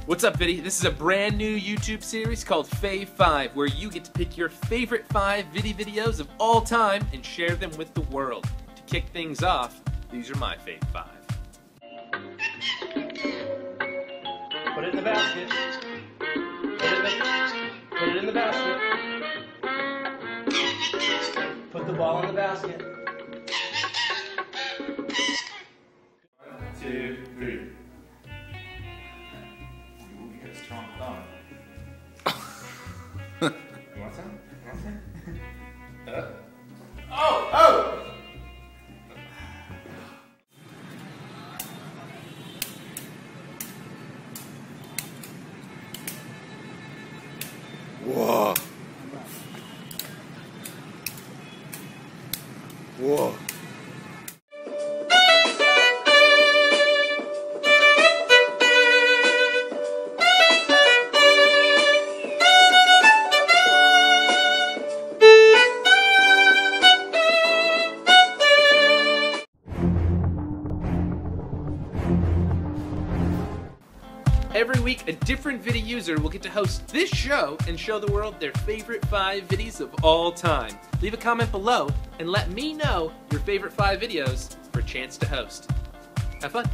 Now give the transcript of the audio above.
What's up, Viddy? This is a brand new YouTube series called Fave 5, where you get to pick your favorite 5 Viddy videos of all time and share them with the world. To kick things off, these are my Fave 5. Put it in the basket. Put it in the basket. Put the ball in the basket. 1, 2, 3. You got a strong thumb. You want some? You want some? Oh! Oh! Whoa. Whoa. Every week, a different Viddy user will get to host this show and show the world their favorite 5 Viddies of all time. Leave a comment below and let me know your favorite 5 videos for a chance to host. Have fun!